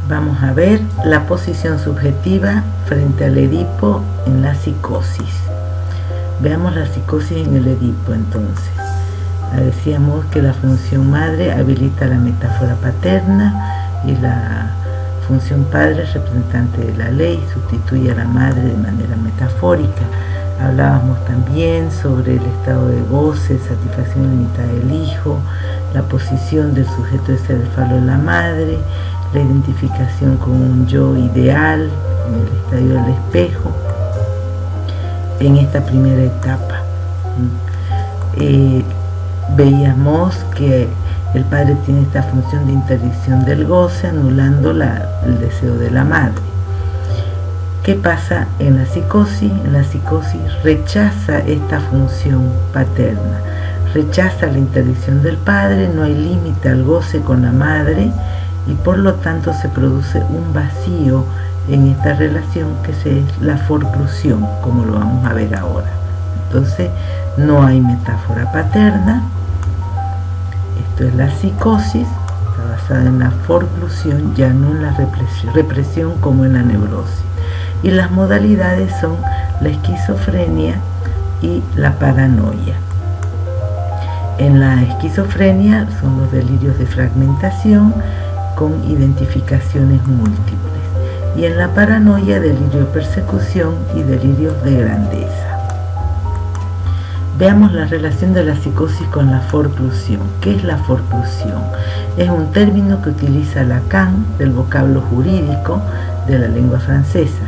Vamos a ver la posición subjetiva frente al Edipo en la psicosis. Veamos la psicosis en el Edipo entonces. Decíamos que la función madre habilita la metáfora paterna y la función padre, representante de la ley, sustituye a la madre de manera metafórica. Hablábamos también sobre el estado de goce, satisfacción ilimitada del hijo, la posición del sujeto de ser el falo de la madre, la identificación con un yo ideal en el estadio del espejo, en esta primera etapa. Veíamos que el padre tiene esta función de interdicción del goce, anulando el deseo de la madre. ¿Qué pasa en la psicosis? En la psicosis rechaza esta función paterna, rechaza la interdicción del padre, no hay límite al goce con la madre y por lo tanto se produce un vacío en esta relación que es la forclusión, como lo vamos a ver ahora. Entonces no hay metáfora paterna. Esto es la psicosis, está basada en la forclusión, ya no en la represión como en la neurosis. Y las modalidades son la esquizofrenia y la paranoia. En la esquizofrenia son los delirios de fragmentación con identificaciones múltiples. Y en la paranoia, delirio de persecución y delirios de grandeza. Veamos la relación de la psicosis con la forclusión. ¿Qué es la forclusión? Es un término que utiliza Lacan del vocablo jurídico de la lengua francesa.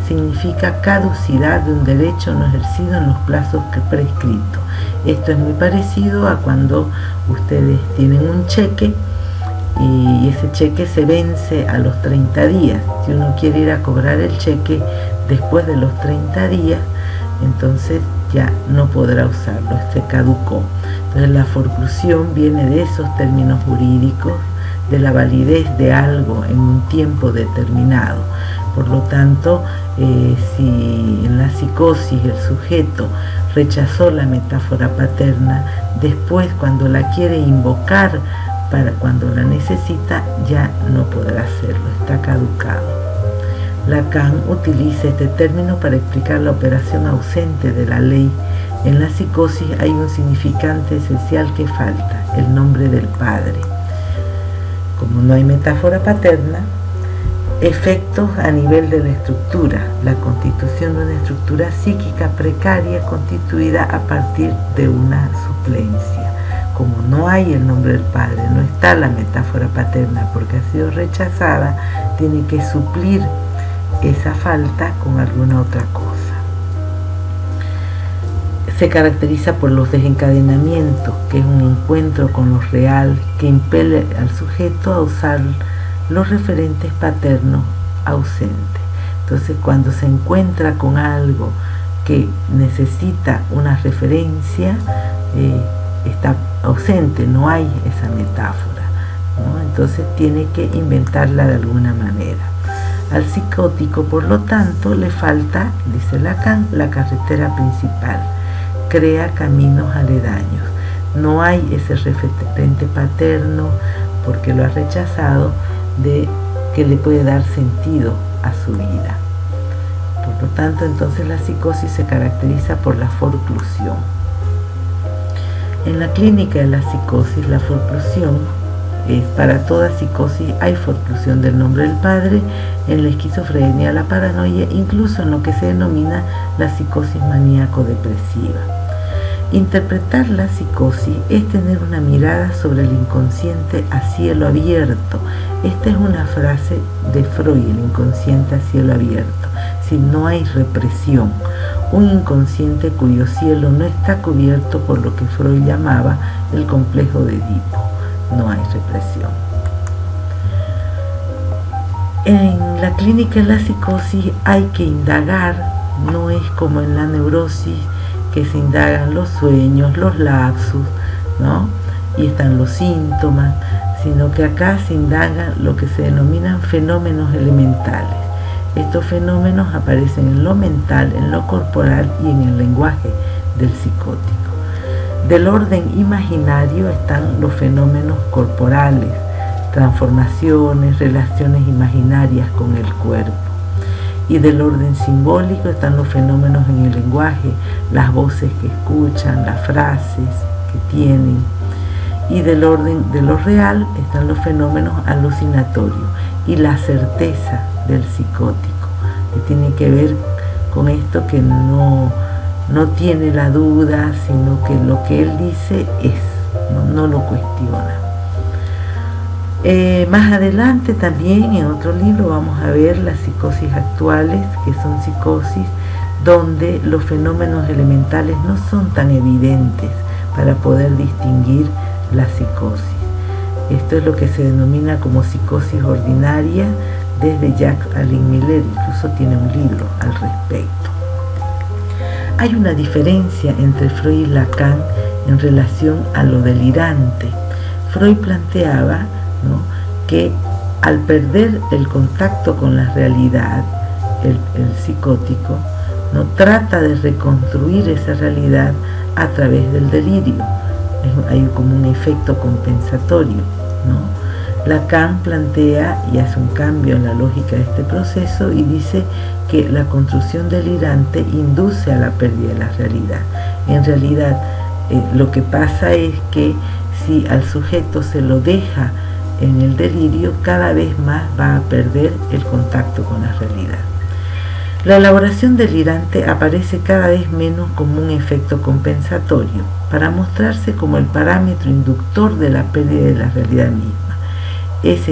Significa caducidad de un derecho no ejercido en los plazos prescritos. Esto es muy parecido a cuando ustedes tienen un cheque y ese cheque se vence a los 30 días. Si uno quiere ir a cobrar el cheque después de los 30 días, entonces ya no podrá usarlo, se caducó. Entonces la forclusión viene de esos términos jurídicos, de la validez de algo en un tiempo determinado. Por lo tanto, si en la psicosis el sujeto rechazó la metáfora paterna, después cuando la quiere invocar para cuando la necesita, ya no podrá hacerlo, está caducado. Lacan utiliza este término para explicar la operación ausente de la ley. En la psicosis hay un significante esencial que falta, el nombre del padre. Como no hay metáfora paterna, efectos a nivel de la estructura, la constitución de una estructura psíquica precaria constituida a partir de una suplencia. Como no hay el nombre del padre, no está la metáfora paterna porque ha sido rechazada, tiene que suplir esa falta con alguna otra cosa. Se caracteriza por los desencadenamientos, que es un encuentro con lo real que impele al sujeto a usar los referentes paternos ausentes. Entonces, cuando se encuentra con algo que necesita una referencia, está ausente, no hay esa metáfora, ¿no? Entonces tiene que inventarla de alguna manera. Al psicótico, por lo tanto, le falta, dice Lacan, la carretera principal. Crea caminos aledaños. No hay ese referente paterno, porque lo ha rechazado, de que le puede dar sentido a su vida. Por lo tanto, entonces la psicosis se caracteriza por la forclusión. En la clínica de la psicosis, la forclusión es para toda psicosis, hay forclusión del nombre del padre, en la esquizofrenia, la paranoia, incluso en lo que se denomina la psicosis maníaco-depresiva. Interpretar la psicosis es tener una mirada sobre el inconsciente a cielo abierto. Esta es una frase de Freud, el inconsciente a cielo abierto. Si no hay represión, un inconsciente cuyo cielo no está cubierto por lo que Freud llamaba el complejo de Edipo. No hay represión. En la clínica de la psicosis hay que indagar, no es como en la neurosis, que se indagan los sueños, los lapsus, ¿no? Y están los síntomas, sino que acá se indagan lo que se denominan fenómenos elementales. Estos fenómenos aparecen en lo mental, en lo corporal y en el lenguaje del psicótico. Del orden imaginario están los fenómenos corporales, transformaciones, relaciones imaginarias con el cuerpo. Y del orden simbólico están los fenómenos en el lenguaje, las voces que escuchan, las frases que tienen. Y del orden de lo real están los fenómenos alucinatorios y la certeza del psicótico, que tiene que ver con esto que no tiene la duda, sino que lo que él dice es, no lo cuestiona. Más adelante también en otro libro vamos a ver las psicosis actuales, que son psicosis donde los fenómenos elementales no son tan evidentes para poder distinguir la psicosis. Esto es lo que se denomina como psicosis ordinaria desde Jacques Alain Miller, incluso tiene un libro al respecto. Hay una diferencia entre Freud y Lacan en relación a lo delirante. Freud planteaba, ¿no?, que al perder el contacto con la realidad, el psicótico, ¿no?, trata de reconstruir esa realidad a través del delirio. Hay como un efecto compensatorio, ¿no? Lacan plantea y hace un cambio en la lógica de este proceso y dice que la construcción delirante induce a la pérdida de la realidad. En realidad, lo que pasa es que si al sujeto se lo deja en el delirio, cada vez más va a perder el contacto con la realidad. La elaboración delirante aparece cada vez menos como un efecto compensatorio, para mostrarse como el parámetro inductor de la pérdida de la realidad misma. Es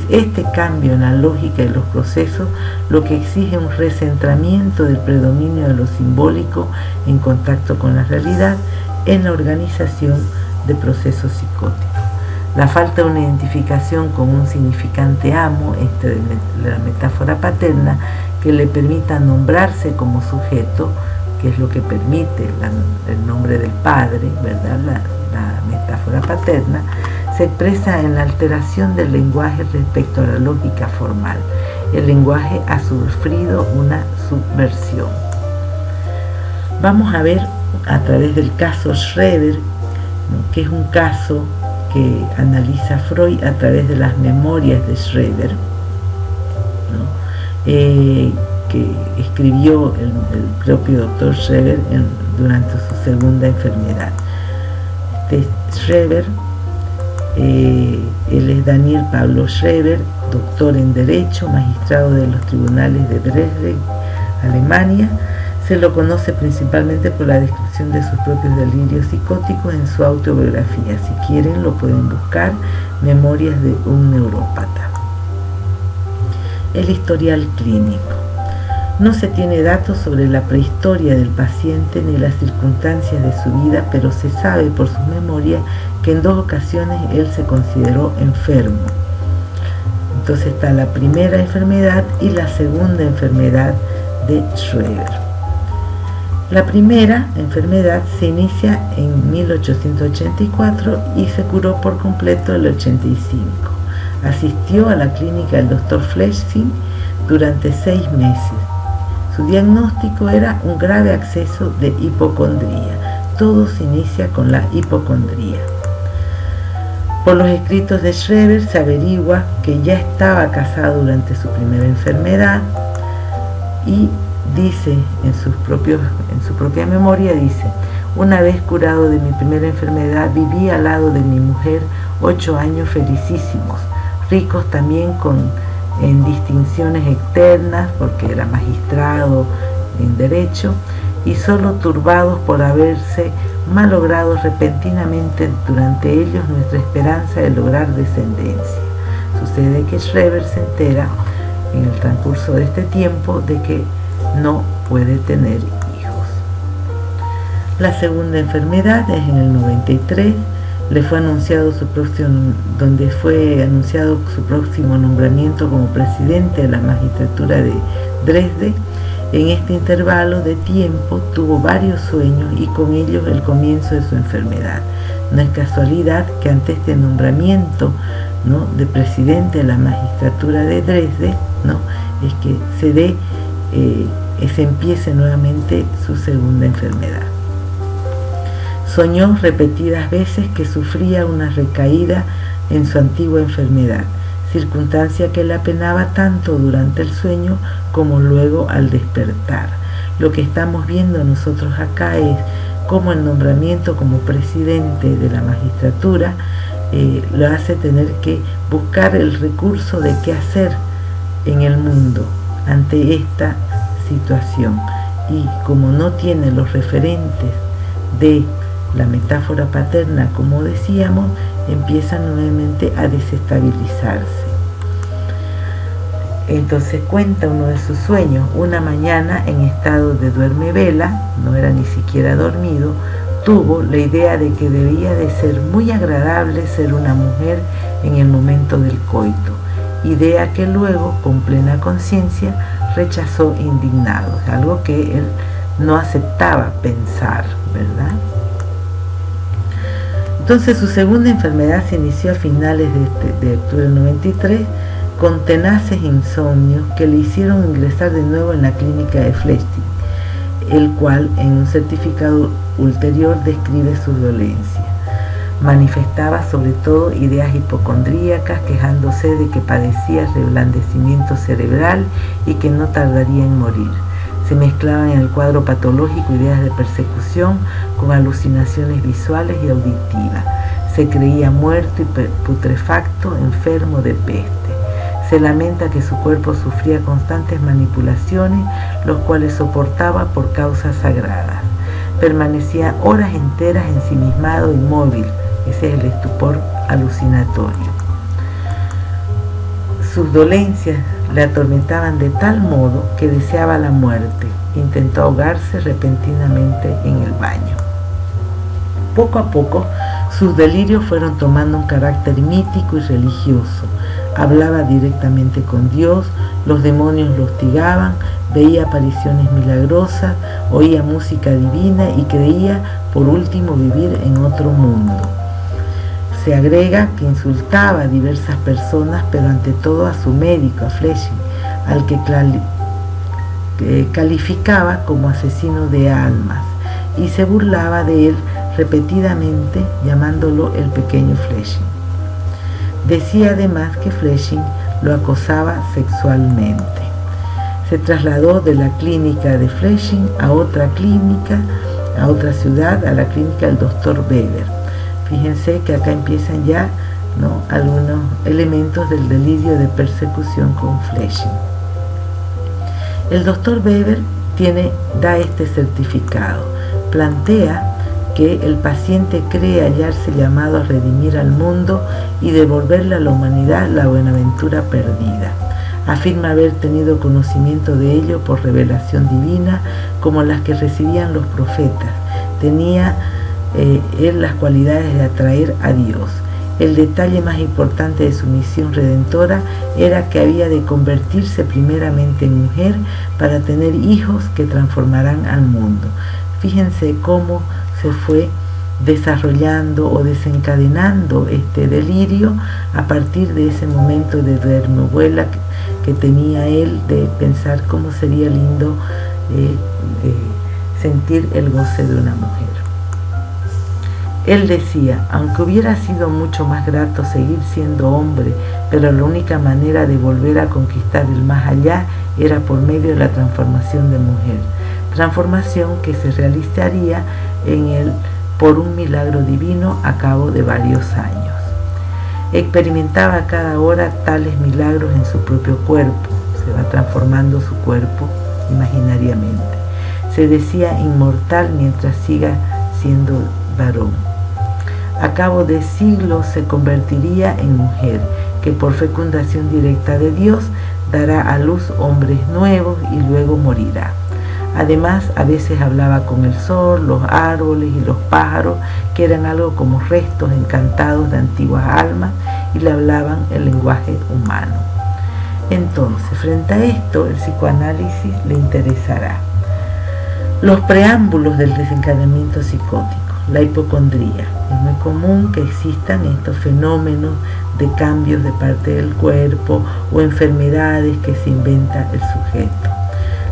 este cambio en la lógica de los procesos lo que exige un recentramiento del predominio de lo simbólico en contacto con la realidad en la organización de procesos psicóticos. La falta de una identificación con un significante amo, de la metáfora paterna, que le permita nombrarse como sujeto, que es lo que permite el nombre del padre, ¿verdad? La metáfora paterna, se expresa en la alteración del lenguaje respecto a la lógica formal. El lenguaje ha sufrido una subversión. Vamos a ver a través del caso Schreber, ¿no?, que es un caso que analiza Freud a través de las memorias de Schreber, ¿no?, que escribió el propio doctor Schreber durante su segunda enfermedad. Schreber, él es Daniel Pablo Schreber, doctor en Derecho, magistrado de los tribunales de Dresde, Alemania. Se lo conoce principalmente por la descripción de sus propios delirios psicóticos en su autobiografía. Si quieren, lo pueden buscar, Memorias de un neurópata. El historial clínico. No se tiene datos sobre la prehistoria del paciente ni las circunstancias de su vida, pero se sabe por sus memorias que en 2 ocasiones él se consideró enfermo. Entonces está la primera enfermedad y la segunda enfermedad de Schreber. La primera enfermedad se inicia en 1884 y se curó por completo en el 85. Asistió a la clínica del Dr. Flechsig durante 6 meses. Su diagnóstico era un grave acceso de hipocondría. Todo se inicia con la hipocondría. Por los escritos de Schreber se averigua que ya estaba casado durante su primera enfermedad y dice en su propia memoria, dice: una vez curado de mi primera enfermedad, viví al lado de mi mujer 8 años felicísimos, ricos también en distinciones externas, porque era magistrado en Derecho, y solo turbados por haberse malogrado repentinamente durante ellos nuestra esperanza de lograr descendencia. Sucede que Schreber se entera en el transcurso de este tiempo de que no puede tener hijos. La segunda enfermedad es en el 93, donde fue anunciado su próximo nombramiento como presidente de la magistratura de Dresde. En este intervalo de tiempo tuvo varios sueños y con ellos el comienzo de su enfermedad. No es casualidad que ante este nombramiento, ¿no?, de presidente de la magistratura de Dresde, ¿no?, es que se empiece nuevamente su segunda enfermedad. Soñó repetidas veces que sufría una recaída en su antigua enfermedad, circunstancia que le apenaba tanto durante el sueño como luego al despertar. Lo que estamos viendo nosotros acá es cómo el nombramiento como presidente de la magistratura lo hace tener que buscar el recurso de qué hacer en el mundo ante esta situación, y como no tiene los referentes de la metáfora paterna, como decíamos, empieza nuevamente a desestabilizarse. Entonces cuenta uno de sus sueños: una mañana, en estado de duermevela, no era ni siquiera dormido, tuvo la idea de que debía de ser muy agradable ser una mujer en el momento del coito, idea que luego, con plena conciencia, rechazó indignado, algo que él no aceptaba pensar, ¿verdad? Entonces su segunda enfermedad se inició a finales de octubre del 93, con tenaces insomnios que le hicieron ingresar de nuevo en la clínica de Fleming, el cual en un certificado ulterior describe su dolencia. Manifestaba sobre todo ideas hipocondríacas, quejándose de que padecía reblandecimiento cerebral y que no tardaría en morir. Se mezclaban en el cuadro patológico ideas de persecución con alucinaciones visuales y auditivas. Se creía muerto y putrefacto, enfermo de peste. Se lamenta que su cuerpo sufría constantes manipulaciones, los cuales soportaba por causas sagradas. Permanecía horas enteras ensimismado, inmóvil. Ese es el estupor alucinatorio. Sus dolencias le atormentaban de tal modo que deseaba la muerte. Intentó ahogarse repentinamente en el baño. Poco a poco, sus delirios fueron tomando un carácter mítico y religioso. Hablaba directamente con Dios, los demonios lo hostigaban, veía apariciones milagrosas, oía música divina y creía, por último, vivir en otro mundo. Se agrega que insultaba a diversas personas, pero ante todo a su médico, a Fleming, al que calificaba como asesino de almas, y se burlaba de él repetidamente, llamándolo el pequeño Fleming. Decía además que Fleming lo acosaba sexualmente. Se trasladó de la clínica de Fleming a otra clínica, a otra ciudad, a la clínica del doctor Weber. Fíjense que acá empiezan ya, ¿no?, algunos elementos del delirio de persecución con Fleming. El doctor Weber da este certificado. Plantea que el paciente cree hallarse llamado a redimir al mundo y devolverle a la humanidad la buenaventura perdida. Afirma haber tenido conocimiento de ello por revelación divina, como las que recibían los profetas. Tenía él las cualidades de atraer a Dios. El detalle más importante de su misión redentora era que había de convertirse primeramente en mujer para tener hijos que transformarán al mundo. Fíjense cómo se fue desarrollando o desencadenando este delirio a partir de ese momento de duermevuela que tenía él, de pensar cómo sería lindo sentir el goce de una mujer. Él decía: aunque hubiera sido mucho más grato seguir siendo hombre, pero la única manera de volver a conquistar el más allá era por medio de la transformación de mujer, transformación que se realizaría en él por un milagro divino a cabo de varios años. Experimentaba a cada hora tales milagros en su propio cuerpo, se va transformando su cuerpo imaginariamente. Se decía inmortal mientras siga siendo varón. A cabo de siglos se convertiría en mujer, que por fecundación directa de Dios dará a luz hombres nuevos y luego morirá. Además, a veces hablaba con el sol, los árboles y los pájaros, que eran algo como restos encantados de antiguas almas, y le hablaban el lenguaje humano. Entonces, frente a esto, el psicoanálisis le interesará los preámbulos del desencadenamiento psicótico. La hipocondría. Es muy común que existan estos fenómenos de cambios de parte del cuerpo o enfermedades que se inventa el sujeto.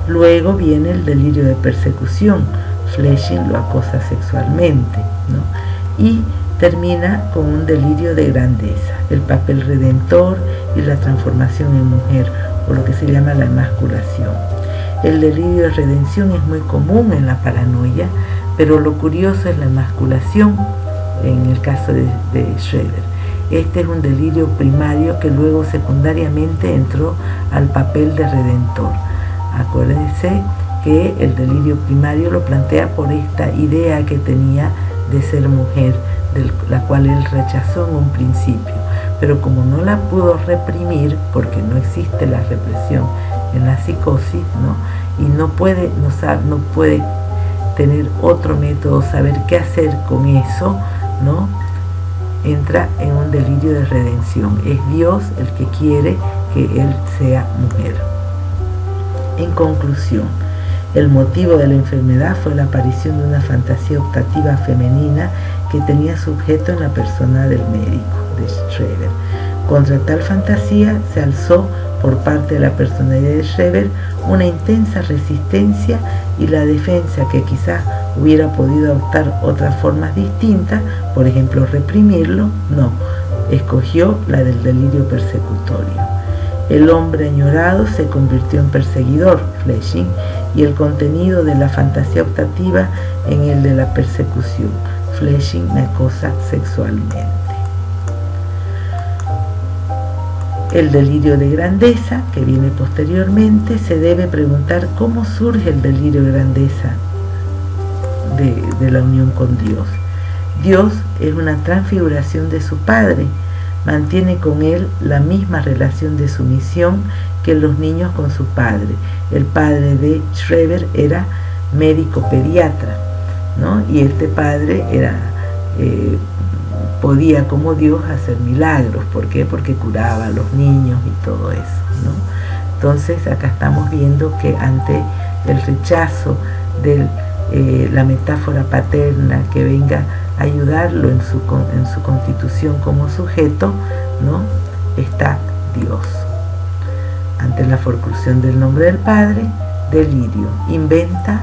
Luego viene el delirio de persecución. Fleming lo acosa sexualmente, ¿no? Y termina con un delirio de grandeza, el papel redentor y la transformación en mujer, o lo que se llama la emasculación. El delirio de redención es muy común en la paranoia, pero lo curioso es la emasculación en el caso de Schreber. Este es un delirio primario que luego secundariamente entró al papel de redentor. Acuérdense que el delirio primario lo plantea por esta idea que tenía de ser mujer, de la cual él rechazó en un principio, pero como no la pudo reprimir, porque no existe la represión en la psicosis, ¿no? Y no puede tener otro método, saber qué hacer con eso, ¿no? Entra en un delirio de redención. Es Dios el que quiere que él sea mujer. En conclusión, el motivo de la enfermedad fue la aparición de una fantasía optativa femenina que tenía su objeto en la persona del médico, de Schreber. Contra tal fantasía se alzó por parte de la personalidad de Schreber una intensa resistencia, y la defensa, que quizás hubiera podido adoptar otras formas distintas, por ejemplo reprimirlo, no, escogió la del delirio persecutorio. El hombre añorado se convirtió en perseguidor, Flesching, y el contenido de la fantasía optativa en el de la persecución. Flesching me acosa sexualmente. El delirio de grandeza, que viene posteriormente, se debe preguntar cómo surge el delirio de grandeza de la unión con Dios. Dios es una transfiguración de su Padre, mantiene con él la misma relación de sumisión que los niños con su padre. El padre de Schreber era médico pediatra, ¿no? Y este padre podía como Dios hacer milagros. ¿Por qué? Porque curaba a los niños y todo eso, ¿no? Entonces acá estamos viendo que ante el rechazo de la metáfora paterna que venga a ayudarlo en su constitución como sujeto, ¿no? Está Dios. Ante la forclusión del nombre del Padre, delirio, inventa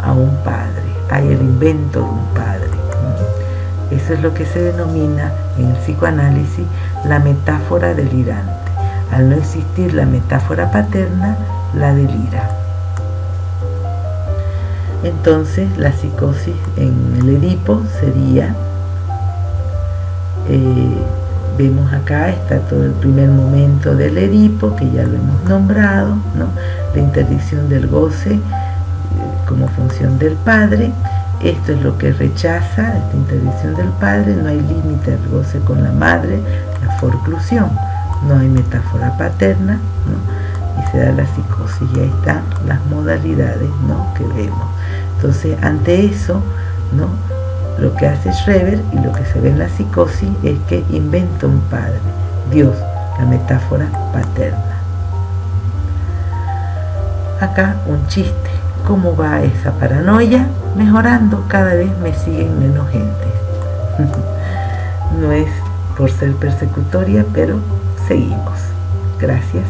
a un padre, hay el invento de un padre. Eso es lo que se denomina en el psicoanálisis la metáfora delirante. Al no existir la metáfora paterna, la delira. Entonces la psicosis en el Edipo sería, vemos acá, está todo el primer momento del Edipo, que ya lo hemos nombrado, ¿no? La interdicción del goce como función del padre. Esto es lo que rechaza, esta interdicción del padre. No hay límite al goce con la madre, la forclusión. No hay metáfora paterna, ¿no? Y se da la psicosis, y ahí están las modalidades, ¿no? Que vemos. Entonces, ante eso, ¿no? Lo que hace Schreber y lo que se ve en la psicosis es que inventa un padre, Dios, la metáfora paterna. Acá un chiste. ¿Cómo va esa paranoia? Mejorando, cada vez me siguen menos gente. No es por ser persecutoria, pero seguimos. Gracias.